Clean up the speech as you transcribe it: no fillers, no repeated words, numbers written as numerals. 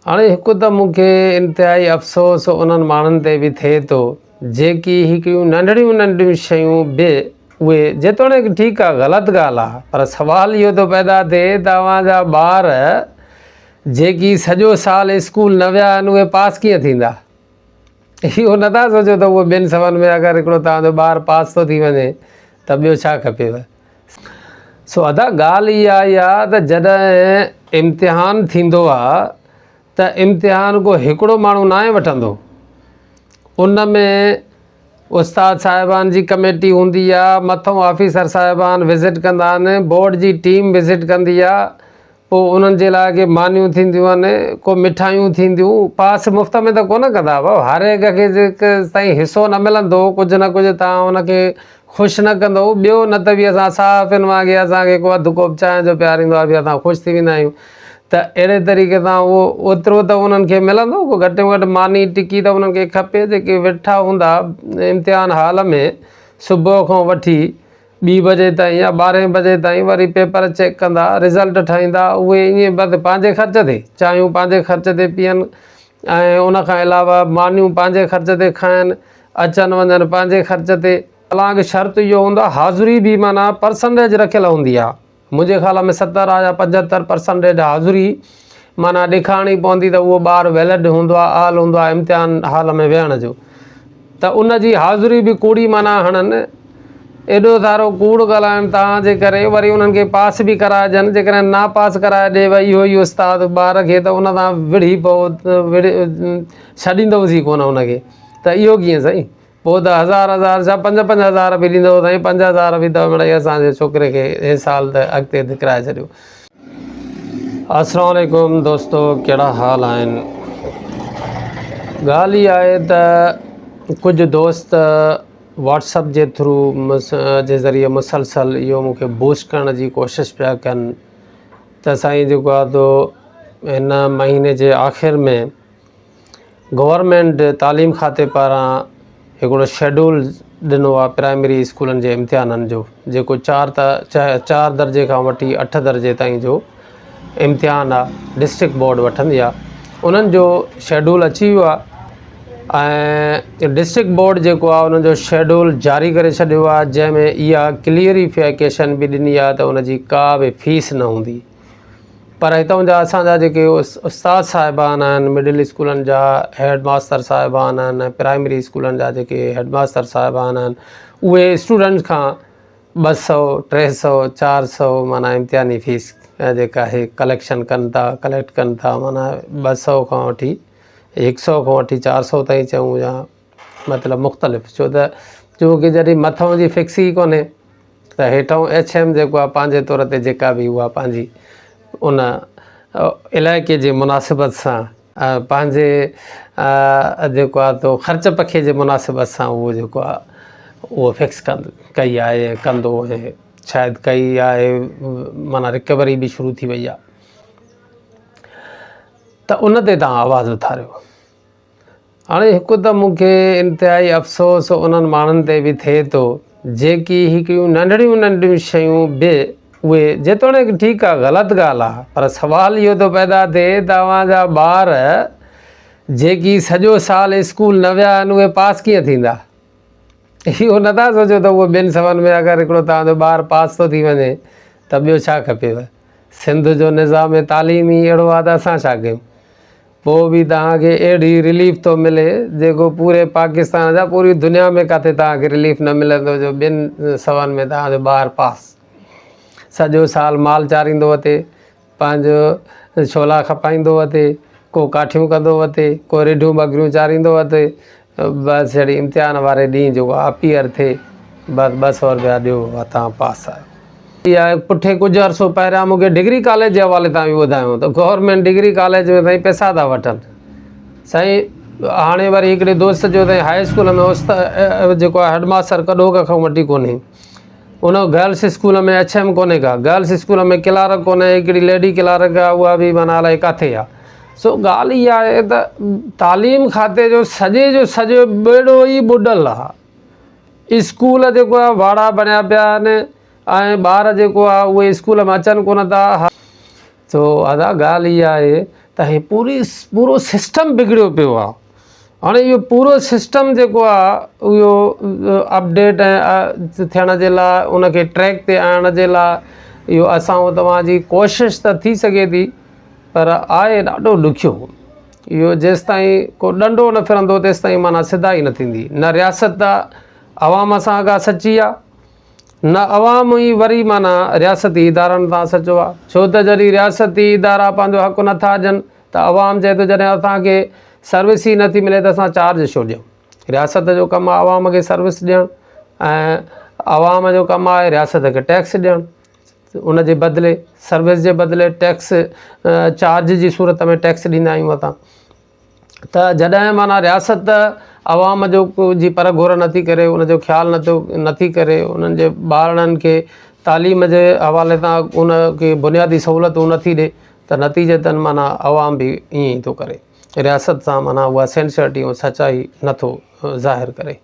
हाणे हिकु त मूंखे इंतिहाई अफ़सोस उन्हनि माण्हुनि ते बि थिए थो जेकी हिकिड़ियूं नंढड़ियूं नंढड़ियूं शयूं बि उहे जेतोणीकि ठीकु आहे ग़लति ॻाल्हि आहे पर सुवालु इहो थो पैदा थिए तव्हांजा ॿार जेकी सॼो साल स्कूल न विया आहिनि उहे पास कीअं थींदा। इहो नथा सोचो त उहो ॿिनि सवनि में अगरि हिकिड़ो तव्हांजो ॿारु पास थो थी वञे त ॿियो छा खपेव। सो अदा ॻाल्हि इहा आहे त जॾहिं इम्तिहान थींदो आहे त इम्तिहान को हिकिड़ो माण्हू नाहे वठंदो, उन में उस्ताद साहिबान जी कमेटी हूंदी आहे, मथों ऑफिसर साहिबान विज़िट कंदा आहिनि, बोर्ड जी टीम विज़िट कंदी आहे, पोइ उन्हनि जे लाइ के मानियूं थींदियूं आहिनि, को मिठाइयूं थींदियूं। पास मुफ़्त में त कोन कंदा भाउ, हर हिक खे जेके ताईं हिसो न मिलंदो कुझु न कुझु तव्हां उनखे ख़ुशि न कंदो। ॿियो न त बि असां साफ़ आहिनि वांगुरु असांखे को अधु कोप चांहि जो प्यारींदो आहे बि असां ख़ुशि थी वेंदा आहियूं। त अहिड़े तरीक़े सां उहो ओतिरो त उन्हनि खे मिलंदो, को घटि में घटि मानी टिकी त उन्हनि खे खपे। जेके वेठा हूंदा इम्तिहान हाल में सुबुह खां वठी 2 बजे ताईं या 12 बजे ताईं वरी पेपर चेक कंदा, रिज़ल्ट ठाहींदा, उहे ईअं बसि पंहिंजे ख़र्च ते चांहियूं पंहिंजे ख़र्च ते पीअनि ऐं उनखां अलावा मानियूं पंहिंजे ख़र्च ते खाइनि, अचनि वञनि पंहिंजे ख़र्च ते। हालांकि शर्त इहो हूंदो आहे हाज़ुरी बि माना परसेंटेज रखियलु हूंदी आहे। मुंहिंजे ख़्याल में 70 या 75% हाज़ुरी माना ॾेखारणी पवंदी त उहो ॿारु वैलिड हूंदो आहे, आल हूंदो आहे इम्तिहान हाल में वेहण जो। त उन जी हाज़ुरी बि कूड़ी माना हणनि, एॾो सारो कूड़ ॻाल्हाइनि तव्हांजे करे, वरी उन्हनि खे पास बि कराइजनि। जेकॾहिं ना पास कराए ॾे भई इहो ई उस्ताद ॿार खे त उन सां विढ़ी पोइ छॾींदोसीं कोन उनखे, त इहो कीअं साईं। पोइ त 1000 छा 5-5 हज़ार बि ॾींदो साईं, 5000 बि त मिड़ई असांजे छोकिरे खे हे साल त अॻिते धिकाए छॾियो। अस्सलाम वालेकुम दोस्तो, कहिड़ा हाल आहिनि। ॻाल्हि इहा आहे त कुझु दोस्त व्हाट्सअप जे थ्रू जे ज़रिए मुसलसल इहो मूंखे बूस्ट करण जी कोशिशि पिया कनि त साईं जेको आहे तो हिन महीने जे आख़िर में गवर्नमेंट तालीम खाते पारां हिकिड़ो शेड्यूल ॾिनो आहे प्राइमरी स्कूलनि जे इम्तिहाननि जो, जेको 4 दर्जे खां वठी 8 दर्जे ताईं जो इम्तिहान आहे, डिस्ट्रिक्ट बोर्ड वठंदी आहे। उन्हनि जो शेड्यूल अची वियो आहे ऐं डिस्ट्रिक्ट बोर्ड जेको आहे उन्हनि जो शेड्यूल जारी करे छॾियो आहे, जंहिंमें इहा क्लियरिफिकेशन बि ॾिनी आहे त उनजी का बि फीस न हूंदी। पर हितां जा असांजा जेके उस्ताद साहिबान आहिनि, मिडिल स्कूलनि जा हेड मास्टर साहिबान आहिनि, प्राइमरी स्कूलनि जा जेके हेड मास्टर साहिबान आहिनि, उहे स्टूडेंट्स खां 200, 300, 400 माना इम्तिहानी फ़ीस जेका आहे कलेक्ट कनि था। माना 200 खां वठी 100 खां वठी 400 ताईं चऊं या मतिलबु मुख़्तलिफ़, छोकी जॾहिं मथां जी फिक्स ई कोन्हे त हेठां HM जेको आहे पंहिंजे तौर ते जेका बि उहा पंहिंजी उन इलाइक़े जे मुनासिबत सां पंहिंजे जेको आहे तो ख़र्च पखे जे मुनासिबत सां उहो जेको आहे उहो फिक्स कई आहे ऐं कंदो ऐं शायदि कई आहे, माना रिकवरी बि शुरू थी वई आहे। त उन ते तव्हां आवाज़ु उथारियो। हाणे हिकु त मूंखे इंतिहाई अफ़सोस उन्हनि माण्हुनि ते बि थिए थो जेकी हिकिड़ियूं नंढड़ियूं नंढड़ियूं शयूं बि उहे जेतोणीकि ठीकु आहे ग़लति ॻाल्हि आहे पर सुवालु इहो थो पैदा थिए तव्हांजा ॿार जेकी सॼो साल स्कूल न विया आहिनि उहे पास कीअं थींदा। इहो नथा सोचो त उहो 2 सवनि में अगरि हिकिड़ो तव्हांजो ॿारु पास थो थी वञे त ॿियो छा खपेव। सिंध जो निज़ाम तालीम ई अहिड़ो आहे त असां छा कयूं। पोइ बि तव्हांखे अहिड़ी रिलीफ थो मिले जेको पूरे पाकिस्तान जा पूरी दुनिया में किथे तव्हांखे रिलीफ न मिलंदो, जो 2 सवनि में तव्हांजो ॿारु पास। सॼो साल माल चारींदो अचे, पंहिंजो छोला खपाईंदो अचे, को काठियूं कंदो अचे, को रिढूं बकरियूं चारींदो अचे, बसि जॾहिं इम्तिहान वारे ॾींहुं जेको अपीयर थिए बसि 200 रुपया ॾियो तव्हां पास आहियो। इहा पुठे कुझु अर्सो पहिरियां मूंखे डिग्री कॉलेज जे हवाले तां बि ॿुधायूं त गवर्नमेंट डिग्री कॉलेज में साईं पैसा था वठनि साईं। हाणे वरी हिकिड़े दोस्त जो साईं हाई स्कूल में जेको आहे हेडमास्टर कॾो खां वठी कोन्हे, उन गर्ल्स स्कूल में HM कोन्हे का, गर्ल्स स्कूल में क्लार्क कोन्हे, हिकिड़ी लेडी क्लार्क आहे उहा बि माना अलाए किथे आहे। सो ॻाल्हि इहा आहे त तालीम खाते जो सॼो बेड़ो ई ॿुॾल आहे। स्कूल जेको आहे वाड़ा बणिया पिया आहिनि ऐं ॿार जेको आहे उहे स्कूल में अचनि कोन था। सो अदा ॻाल्हि इहा आहे त हे पूरो सिस्टम बिगड़ियो पियो आहे। हाणे इहो पूरो सिस्टम जेको आहे इहो अपडेट थियण जे लाइ, उनखे ट्रैक ते आणण जे लाइ इहो असां तव्हांजी कोशिशि त थी सघे थी, पर आहे ॾाढो ॾुखियो। इहो जेसिताईं को ॾंडो न फिरंदो तेसिताईं माना सिधाई न थींदी। न रियासत अवाम सां अॻा सची आहे, न अवाम ई वरी माना रियासती इदारनि तां सचो आहे। छो त जॾहिं रियासती इदारा पंहिंजो हक़ नथा ॾियनि त अवाम चए थो जॾहिं असांखे सर्विस ई नथी मिले त असां चार्ज छो ॾियूं। रियासत जो कमु आहे अवाम खे सर्विस ॾियणु, ऐं अवाम जो कमु आहे रियासत खे टैक्स ॾियणु। उन जे बदिले, सर्विस जे बदिले टैक्स चार्ज जी सूरत में टैक्स ॾींदा आहियूं असां। त जॾहिं माना रियासत अवाम जो जी पर घुर नथी करे, उनजो ख़्यालु नथी करे, उन्हनि जे ॿारनि खे तालीम जे हवाले तां उनखे बुनियादी सहूलियतूं नथी ॾिए, त नतीजतन माना अवाम बि ईअं ई थो करे, रियासत सां माना उहा सिंसियरिटी ऐं सचाई नथो ज़ाहिर करे।